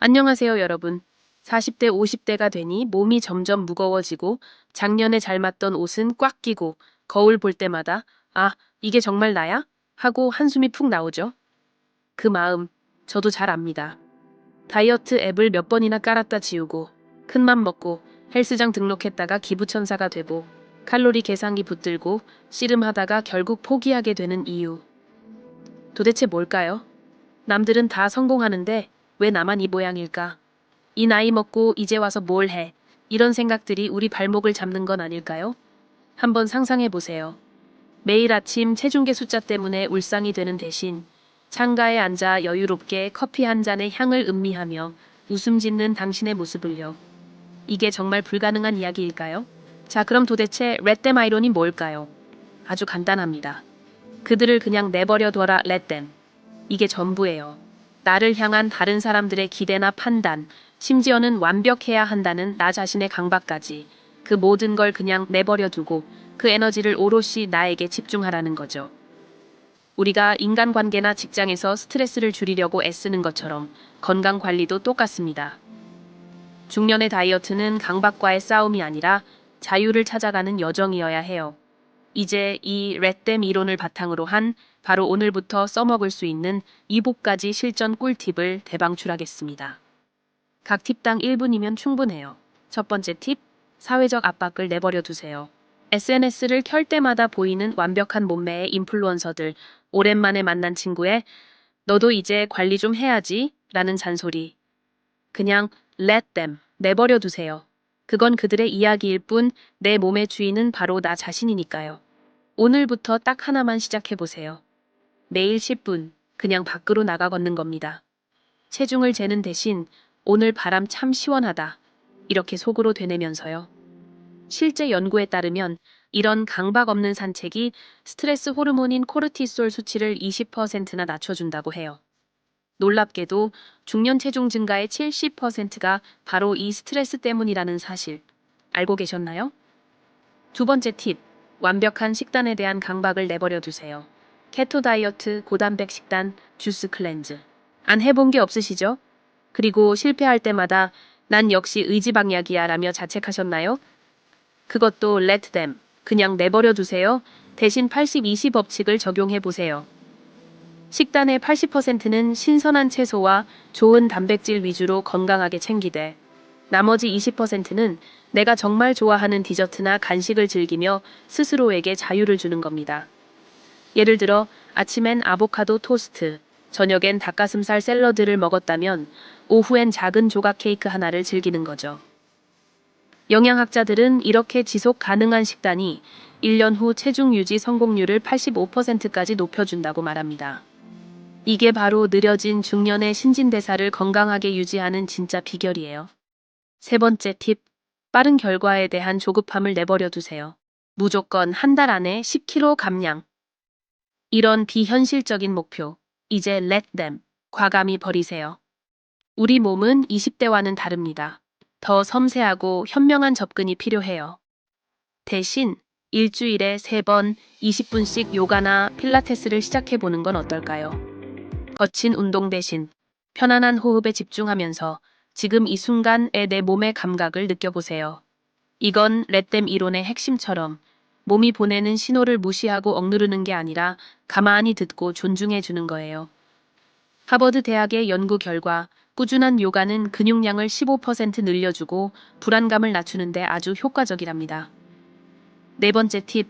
안녕하세요, 여러분. 40대, 50대가 되니 몸이 점점 무거워지고 작년에 잘 맞던 옷은 꽉 끼고 거울 볼 때마다 아, 이게 정말 나야? 하고 한숨이 푹 나오죠. 그 마음, 저도 잘 압니다. 다이어트 앱을 몇 번이나 깔았다 지우고 큰맘 먹고 헬스장 등록했다가 기부천사가 되고 칼로리 계산기 붙들고 씨름하다가 결국 포기하게 되는 이유. 도대체 뭘까요? 남들은 다 성공하는데 왜 나만 이 모양일까? 이 나이 먹고 이제 와서 뭘 해? 이런 생각들이 우리 발목을 잡는 건 아닐까요? 한번 상상해 보세요. 매일 아침 체중계 숫자 때문에 울상이 되는 대신 창가에 앉아 여유롭게 커피 한 잔의 향을 음미하며 웃음 짓는 당신의 모습을요. 이게 정말 불가능한 이야기일까요? 자, 그럼 도대체 렛댐 아이론이 뭘까요? 아주 간단합니다. 그들을 그냥 내버려 둬라 렛댐. 이게 전부예요. 나를 향한 다른 사람들의 기대나 판단, 심지어는 완벽해야 한다는 나 자신의 강박까지 그 모든 걸 그냥 내버려 두고 그 에너지를 오롯이 나에게 집중하라는 거죠. 우리가 인간관계나 직장에서 스트레스를 줄이려고 애쓰는 것처럼 건강 관리도 똑같습니다. 중년의 다이어트는 강박과의 싸움이 아니라 자유를 찾아가는 여정이어야 해요. 이제 이 렛댐 이론을 바탕으로 한 바로 오늘부터 써먹을 수 있는 7가지 실전 꿀팁을 대방출하겠습니다. 각 팁당 1분이면 충분해요. 첫 번째 팁, 사회적 압박을 내버려 두세요. SNS를 켤 때마다 보이는 완벽한 몸매의 인플루언서들, 오랜만에 만난 친구의 너도 이제 관리 좀 해야지 라는 잔소리. 그냥 let them, 내버려 두세요. 그건 그들의 이야기일 뿐 내 몸의 주인은 바로 나 자신이니까요. 오늘부터 딱 하나만 시작해보세요. 매일 10분, 그냥 밖으로 나가 걷는 겁니다. 체중을 재는 대신 오늘 바람 참 시원하다. 이렇게 속으로 되뇌면서요. 실제 연구에 따르면 이런 강박 없는 산책이 스트레스 호르몬인 코르티솔 수치를 20%나 낮춰준다고 해요. 놀랍게도 중년 체중 증가의 70%가 바로 이 스트레스 때문이라는 사실 알고 계셨나요? 두 번째 팁, 완벽한 식단에 대한 강박을 내버려 두세요. 케토 다이어트, 고단백 식단, 주스 클렌즈. 안 해본 게 없으시죠? 그리고 실패할 때마다 난 역시 의지박약이야 라며 자책하셨나요? 그것도 let them, 그냥 내버려 두세요. 대신 80-20 법칙을 적용해 보세요. 식단의 80%는 신선한 채소와 좋은 단백질 위주로 건강하게 챙기되 나머지 20%는 내가 정말 좋아하는 디저트나 간식을 즐기며 스스로에게 자유를 주는 겁니다. 예를 들어 아침엔 아보카도 토스트, 저녁엔 닭가슴살 샐러드를 먹었다면 오후엔 작은 조각 케이크 하나를 즐기는 거죠. 영양학자들은 이렇게 지속 가능한 식단이 1년 후 체중 유지 성공률을 85%까지 높여준다고 말합니다. 이게 바로 느려진 중년의 신진대사를 건강하게 유지하는 진짜 비결이에요. 세 번째 팁, 빠른 결과에 대한 조급함을 내버려 두세요. 무조건 한 달 안에 10kg 감량. 이런 비현실적인 목표, 이제 let them, 과감히 버리세요. 우리 몸은 20대와는 다릅니다. 더 섬세하고 현명한 접근이 필요해요. 대신 일주일에 3번 20분씩 요가나 필라테스를 시작해보는 건 어떨까요? 거친 운동 대신 편안한 호흡에 집중하면서 지금 이 순간의 내 몸의 감각을 느껴보세요. 이건 렛댐 이론의 핵심처럼 몸이 보내는 신호를 무시하고 억누르는 게 아니라 가만히 듣고 존중해 주는 거예요. 하버드 대학의 연구 결과 꾸준한 요가는 근육량을 15% 늘려주고 불안감을 낮추는데 아주 효과적이랍니다. 네 번째 팁,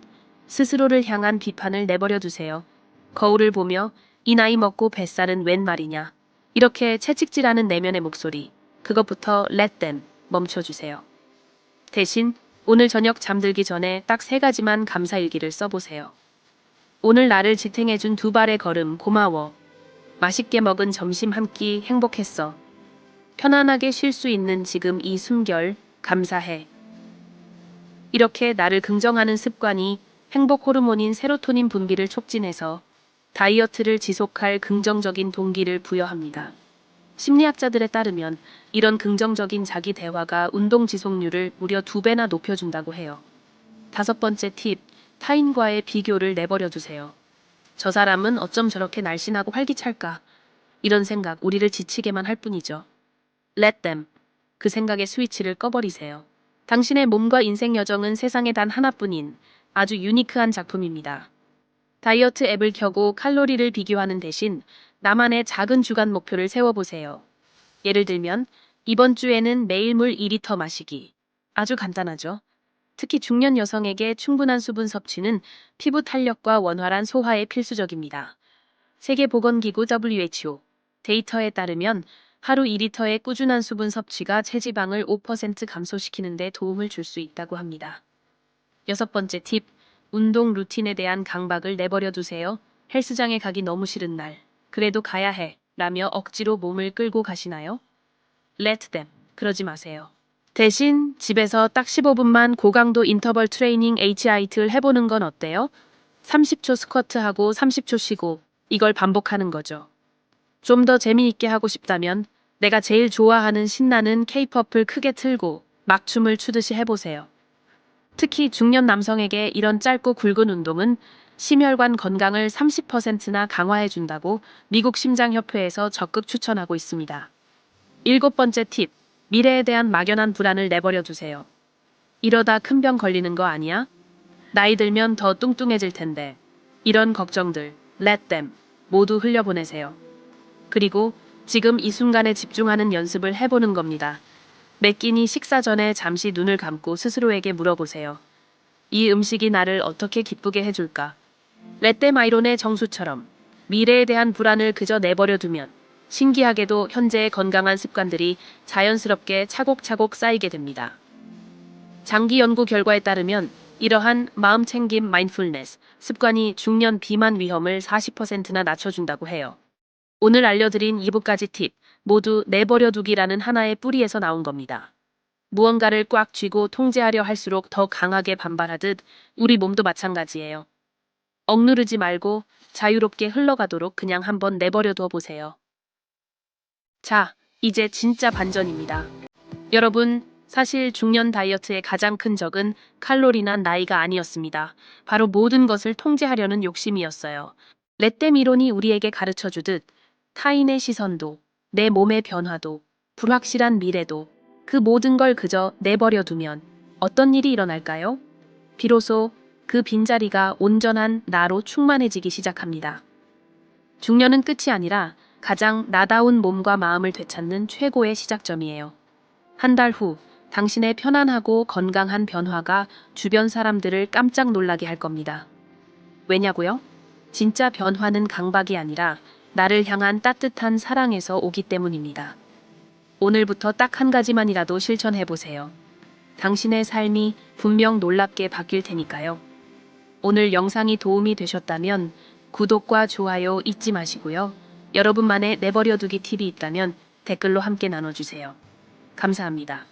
스스로를 향한 비판을 내버려 두세요. 거울을 보며 이 나이 먹고 뱃살은 웬 말이냐. 이렇게 채찍질하는 내면의 목소리. 그것부터 let them 멈춰주세요. 대신 오늘 저녁 잠들기 전에 딱 3가지만 감사일기를 써보세요. 오늘 나를 지탱해준 2발의 걸음 고마워. 맛있게 먹은 점심 한 끼 행복했어. 편안하게 쉴 수 있는 지금 이 숨결 감사해. 이렇게 나를 긍정하는 습관이 행복 호르몬인 세로토닌 분비를 촉진해서 다이어트를 지속할 긍정적인 동기를 부여합니다. 심리학자들에 따르면 이런 긍정적인 자기 대화가 운동 지속률을 무려 2배나 높여준다고 해요. 다섯 번째 팁, 타인과의 비교를 내버려 두세요. 저 사람은 어쩜 저렇게 날씬하고 활기찰까? 이런 생각 우리를 지치게만 할 뿐이죠. Let them. 그 생각의 스위치를 꺼버리세요. 당신의 몸과 인생 여정은 세상에 단 하나뿐인 아주 유니크한 작품입니다. 다이어트 앱을 켜고 칼로리를 비교하는 대신 나만의 작은 주간 목표를 세워보세요. 예를 들면 이번 주에는 매일 물 2리터 마시기. 아주 간단하죠? 특히 중년 여성에게 충분한 수분 섭취는 피부 탄력과 원활한 소화에 필수적입니다. 세계보건기구 WHO 데이터에 따르면 하루 2리터의 꾸준한 수분 섭취가 체지방을 5% 감소시키는 데 도움을 줄 수 있다고 합니다. 여섯 번째 팁, 운동 루틴에 대한 강박을 내버려 두세요. 헬스장에 가기 너무 싫은 날, 그래도 가야 해 라며 억지로 몸을 끌고 가시나요? Let them. 그러지 마세요. 대신 집에서 딱 15분만 고강도 인터벌 트레이닝 HIIT를 해보는 건 어때요? 30초 스쿼트하고 30초 쉬고 이걸 반복하는 거죠. 좀 더 재미있게 하고 싶다면 내가 제일 좋아하는 신나는 K-팝을 크게 틀고 막춤을 추듯이 해보세요. 특히 중년 남성에게 이런 짧고 굵은 운동은 심혈관 건강을 30%나 강화해준다고 미국 심장협회에서 적극 추천하고 있습니다. 일곱 번째 팁, 미래에 대한 막연한 불안을 내버려 두세요. 이러다 큰 병 걸리는 거 아니야? 나이 들면 더 뚱뚱해질 텐데. 이런 걱정들, let them, 모두 흘려보내세요. 그리고 지금 이 순간에 집중하는 연습을 해보는 겁니다. 매 끼니 식사 전에 잠시 눈을 감고 스스로에게 물어보세요. 이 음식이 나를 어떻게 기쁘게 해줄까? 레떼 마이론의 정수처럼 미래에 대한 불안을 그저 내버려 두면 신기하게도 현재의 건강한 습관들이 자연스럽게 차곡차곡 쌓이게 됩니다. 장기 연구 결과에 따르면 이러한 마음 챙김 마인드풀니스 습관이 중년 비만 위험을 40%나 낮춰준다고 해요. 오늘 알려드린 2부까지 팁 모두 내버려 두기라는 하나의 뿌리에서 나온 겁니다. 무언가를 꽉 쥐고 통제하려 할수록 더 강하게 반발하듯 우리 몸도 마찬가지예요. 억누르지 말고 자유롭게 흘러가도록 그냥 한번 내버려 둬 보세요. 자, 이제 진짜 반전입니다. 여러분, 사실 중년 다이어트의 가장 큰 적은 칼로리나 나이가 아니었습니다. 바로 모든 것을 통제하려는 욕심이었어요. 레댐 이론이 우리에게 가르쳐 주듯 타인의 시선도, 내 몸의 변화도, 불확실한 미래도 그 모든 걸 그저 내버려 두면 어떤 일이 일어날까요? 비로소 그 빈자리가 온전한 나로 충만해지기 시작합니다. 중년은 끝이 아니라 가장 나다운 몸과 마음을 되찾는 최고의 시작점이에요. 한 달 후 당신의 편안하고 건강한 변화가 주변 사람들을 깜짝 놀라게 할 겁니다. 왜냐고요? 진짜 변화는 강박이 아니라 나를 향한 따뜻한 사랑에서 오기 때문입니다. 오늘부터 딱 한 가지만이라도 실천해 보세요. 당신의 삶이 분명 놀랍게 바뀔 테니까요. 오늘 영상이 도움이 되셨다면 구독과 좋아요 잊지 마시고요. 여러분만의 내버려두기 팁이 있다면 댓글로 함께 나눠주세요. 감사합니다.